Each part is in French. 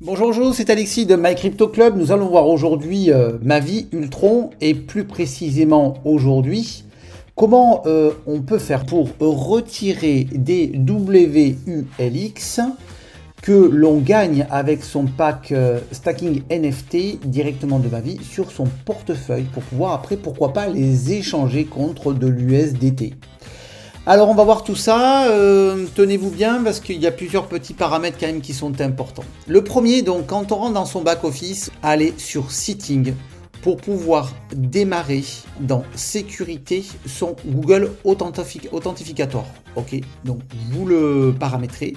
Bonjour, c'est Alexis de My Crypto Club. Nous allons voir aujourd'hui Mavi, Ultron et plus précisément aujourd'hui comment on peut faire pour retirer des WULX que l'on gagne avec son pack stacking NFT directement de Mavi sur son portefeuille pour pouvoir après pourquoi pas les échanger contre de l'USDT. Alors on va voir tout ça, tenez-vous bien parce qu'il y a plusieurs petits paramètres quand même qui sont importants. Le premier, donc quand on rentre dans son back-office, allez sur Setting pour pouvoir démarrer dans Sécurité son Google Authentificator. Ok, donc vous le paramétrez,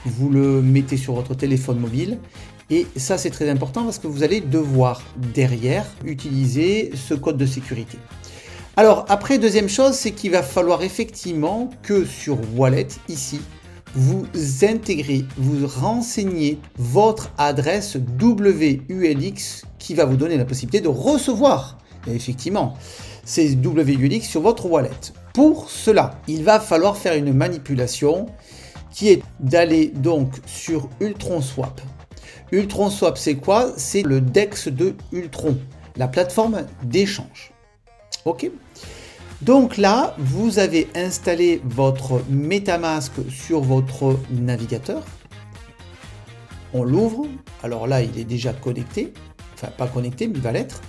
vous le mettez sur votre téléphone mobile et ça c'est très important parce que vous allez devoir derrière utiliser ce code de sécurité. Alors après, deuxième chose, c'est qu'il va falloir effectivement que sur Wallet, ici, vous intégrez, vous renseignez votre adresse WULX qui va vous donner la possibilité de recevoir, effectivement, ces WULX sur votre wallet. Pour cela, il va falloir faire une manipulation qui est d'aller donc sur Ultron Swap. Ultron Swap, c'est quoi? C'est le DEX de Ultron, la plateforme d'échange. Ok, donc là vous avez installé votre MetaMask sur votre navigateur, on l'ouvre, alors là il est déjà connecté, enfin pas connecté mais il va l'être.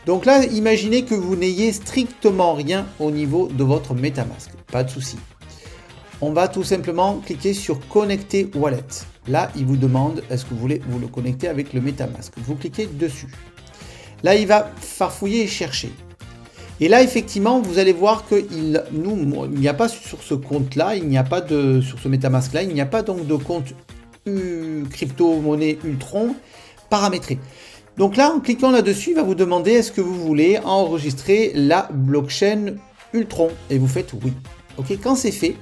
Donc là imaginez que vous n'ayez strictement rien au niveau de votre MetaMask, pas de souci. On va tout simplement cliquer sur connecter wallet, là il vous demande est-ce que vous voulez vous le connecter avec le MetaMask, vous cliquez dessus, là il va farfouiller et chercher. Et là, effectivement, vous allez voir qu'il n'y a pas sur ce compte-là, sur ce MetaMask-là, il n'y a pas donc de compte crypto-monnaie Ultron paramétré. Donc là, en cliquant là-dessus, il va vous demander est-ce que vous voulez enregistrer la blockchain Ultron. Et vous faites oui. Ok, quand c'est fait,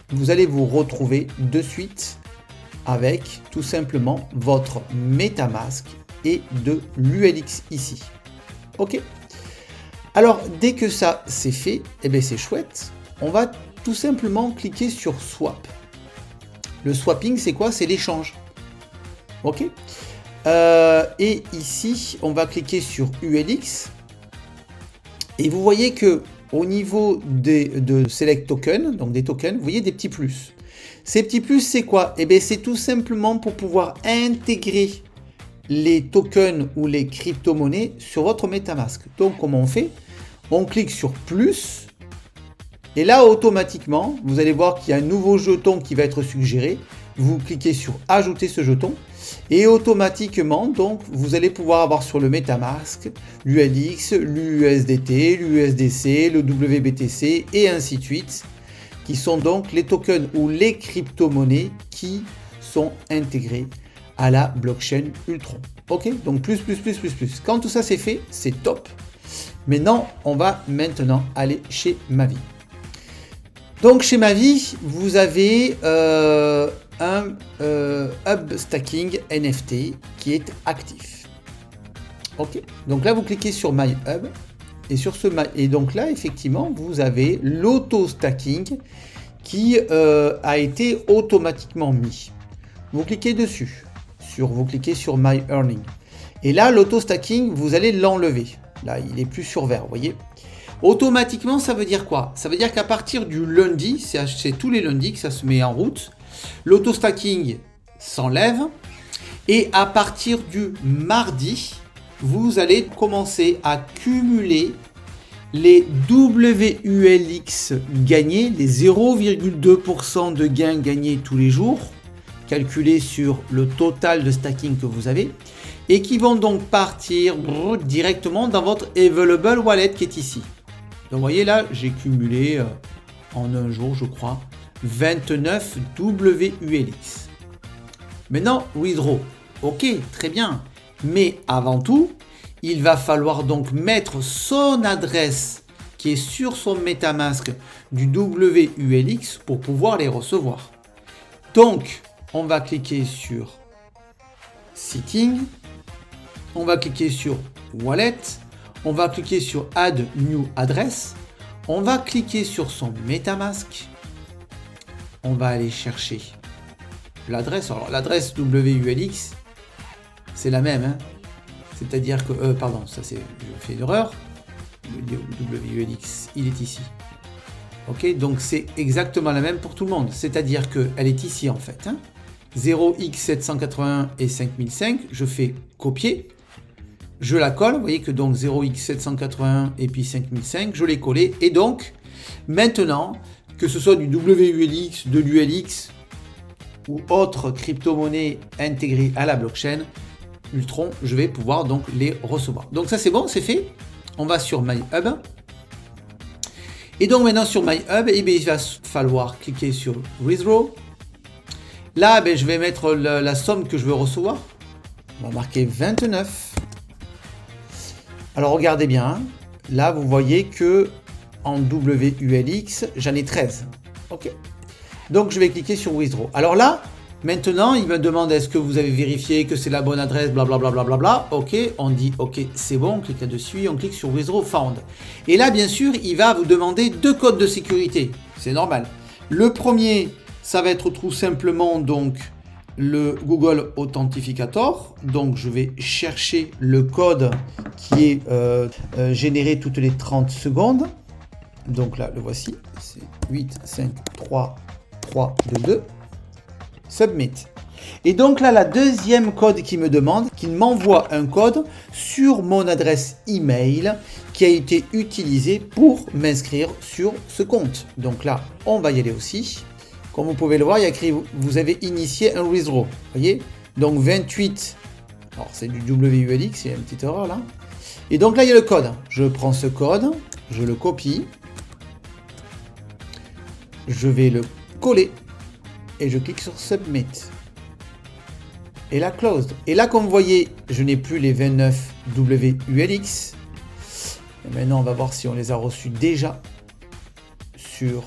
vous allez vous retrouver de suite avec tout simplement votre MetaMask et de l'ULX ici. Ok. Alors, dès que ça c'est fait, eh bien c'est chouette, on va tout simplement cliquer sur Swap. Le swapping, c'est quoi? C'est l'échange. Ok. Et ici, on va cliquer sur ULX. Et vous voyez que au niveau de Select Token, donc des tokens, vous voyez des petits plus. Ces petits plus, c'est quoi? Eh bien, c'est tout simplement pour pouvoir intégrer les tokens ou les crypto-monnaies sur votre MetaMask. Donc, comment on fait? On clique sur plus et là automatiquement vous allez voir qu'il y a un nouveau jeton qui va être suggéré. Vous cliquez sur ajouter ce jeton et automatiquement donc vous allez pouvoir avoir sur le MetaMask l'ULX, l'USDT, l'USDC, le WBTC et ainsi de suite, qui sont donc les tokens ou les crypto-monnaies qui sont intégrés à la blockchain Ultron. Ok, donc plus. Quand tout ça c'est fait, c'est top. Maintenant, on va maintenant aller chez Mavi. Donc chez Mavi, vous avez un hub stacking NFT qui est actif. Ok. Donc là, vous cliquez sur My Hub et donc là, effectivement, vous avez l'auto stacking qui a été automatiquement mis. Vous cliquez dessus, vous cliquez sur My Earning et là, l'auto stacking, vous allez l'enlever. Là, il est plus sur vert, vous voyez. Automatiquement, ça veut dire quoi? Ça veut dire qu'à partir du lundi, c'est tous les lundis que ça se met en route, l'auto-stacking s'enlève. Et à partir du mardi, vous allez commencer à cumuler les WULX gagnés, les 0,2% de gains gagnés tous les jours, calculés sur le total de stacking que vous avez, et qui vont donc partir directement dans votre Available Wallet qui est ici. Donc vous voyez là, j'ai cumulé en un jour, je crois, 29 WULX. Maintenant, withdraw. Ok, très bien. Mais avant tout, il va falloir donc mettre son adresse qui est sur son MetaMask du WULX pour pouvoir les recevoir. Donc, on va cliquer sur Setting. On va cliquer sur Wallet, on va cliquer sur Add New Address, on va cliquer sur son MetaMask, on va aller chercher l'adresse. Alors l'adresse WULX, c'est la même. Hein. C'est-à-dire que... pardon, ça c'est... Je fais une erreur. Le WULX, il est ici. Ok, donc c'est exactement la même pour tout le monde. C'est-à-dire qu'elle est ici en fait. Hein. 0x781 et 5005, je fais copier. Je la colle, vous voyez que donc 0x781 et puis 5005, je l'ai collé. Et donc, maintenant, que ce soit du WULX, de l'ULX ou autre crypto-monnaie intégrée à la blockchain, Ultron, je vais pouvoir donc les recevoir. Donc ça c'est bon, c'est fait. On va sur MyHub. Et donc maintenant sur MyHub, eh bien, il va falloir cliquer sur Withdraw. Là, ben, je vais mettre la somme que je veux recevoir. On va marquer 29. Alors regardez bien. Hein. Là, vous voyez que en WULX, j'en ai 13. Ok. Donc je vais cliquer sur Withdraw. Alors là, maintenant, il me demande est-ce que vous avez vérifié que c'est la bonne adresse, blablabla. Bla bla bla. Ok, on dit ok, c'est bon, on clique là-dessus, on clique sur Withdraw Found. Et là, bien sûr, il va vous demander 2 codes de sécurité. C'est normal. Le premier, ça va être tout simplement donc le Google Authentificator. Donc je vais chercher le code qui est généré toutes les 30 secondes. Donc là, le voici. C'est 8, 5, 3, 3, 2, 2. Submit. Et donc là, la deuxième code qui me demande, qu'il m'envoie un code sur mon adresse email qui a été utilisée pour m'inscrire sur ce compte. Donc là, on va y aller aussi. Comme vous pouvez le voir, il y a écrit vous avez initié un withdraw. Voyez? Donc 28. Alors c'est du WULX, il y a une petite erreur là. Et donc là, il y a le code. Je prends ce code, je le copie. Je vais le coller. Et je clique sur Submit. Et là, Closed. Et là, comme vous voyez, je n'ai plus les 29 WULX. Et maintenant, on va voir si on les a reçus déjà sur...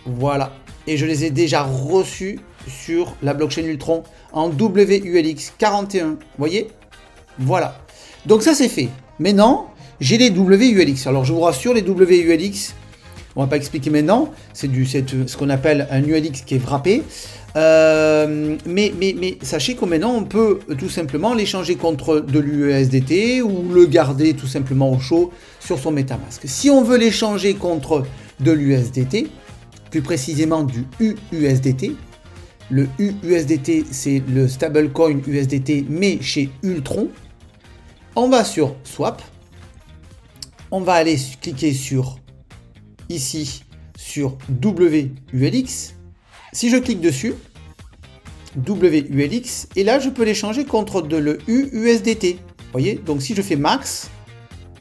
Voilà. Et je les ai déjà reçus sur la blockchain Ultron en WULX 41. Vous voyez? Voilà. Donc ça, c'est fait. Maintenant, j'ai les WULX. Alors, je vous rassure, les WULX... On va pas expliquer maintenant, c'est ce qu'on appelle un ULX qui est wrappé. Mais sachez que maintenant on peut tout simplement l'échanger contre de l'USDT ou le garder tout simplement au chaud sur son MetaMask. Si on veut l'échanger contre de l'USDT, plus précisément du UUSDT, le UUSDT c'est le stablecoin USDT mais chez Ultron, on va sur Swap, on va aller cliquer sur ici sur WULX. Si je clique dessus, WULX, et là je peux l'échanger contre de le UUSDT. Vous voyez, donc si je fais max,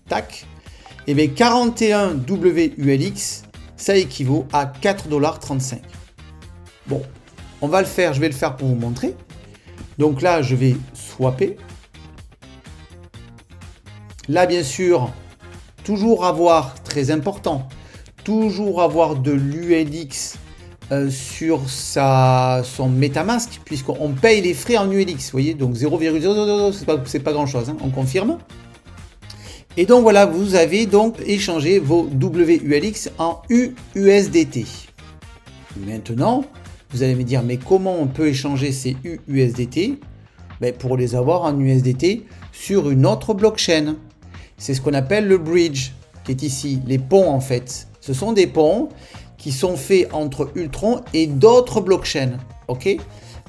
tac, et bien 41 WULX, ça équivaut à 4,35 $. Bon, on va le faire, je vais le faire pour vous montrer. Donc là, je vais swapper. Là, bien sûr, toujours avoir, très important, toujours avoir de l'ULX sur son MetaMask, puisqu'on paye les frais en ULX, vous voyez, donc 0,000, c'est pas grand chose, hein, on confirme. Et donc voilà, vous avez donc échangé vos WULX en UUSDT. Maintenant, vous allez me dire, mais comment on peut échanger ces UUSDT? Ben, pour les avoir en USDT sur une autre blockchain. C'est ce qu'on appelle le bridge, qui est ici, les ponts en fait. Ce sont des ponts qui sont faits entre Ultron et d'autres blockchains. Ok?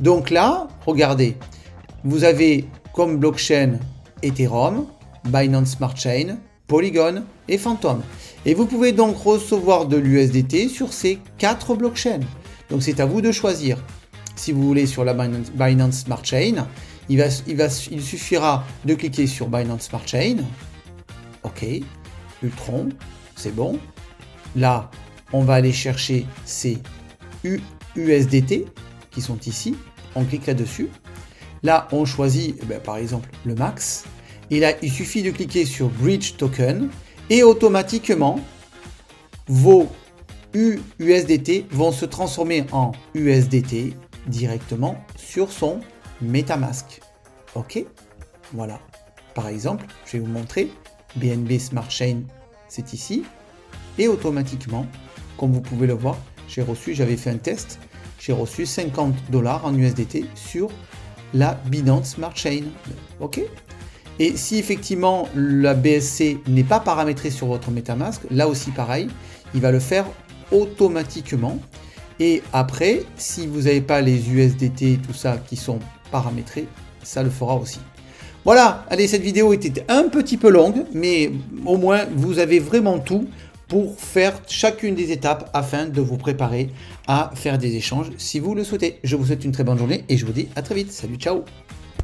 Donc là, regardez, vous avez comme blockchain Ethereum, Binance Smart Chain, Polygon et Phantom. Et vous pouvez donc recevoir de l'USDT sur ces 4 blockchains. Donc c'est à vous de choisir. Si vous voulez sur la Binance Smart Chain, il suffira de cliquer sur Binance Smart Chain. Ok, Ultron, c'est bon. Là, on va aller chercher ces USDT qui sont ici. On clique là-dessus. Là, on choisit par exemple le max. Et là, il suffit de cliquer sur Bridge Token et automatiquement, vos USDT vont se transformer en USDT directement sur son MetaMask. Ok, voilà. Par exemple, je vais vous montrer. BNB Smart Chain, c'est ici. Et automatiquement, comme vous pouvez le voir, j'avais fait un test, j'ai reçu 50 $ en USDT sur la Binance Smart Chain. Ok. Et si effectivement la BSC n'est pas paramétrée sur votre MetaMask, là aussi pareil, il va le faire automatiquement. Et après, si vous n'avez pas les USDT, tout ça qui sont paramétrés, ça le fera aussi. Voilà, allez, cette vidéo était un petit peu longue, mais au moins vous avez vraiment tout pour faire chacune des étapes afin de vous préparer à faire des échanges si vous le souhaitez. Je vous souhaite une très bonne journée et je vous dis à très vite. Salut, ciao!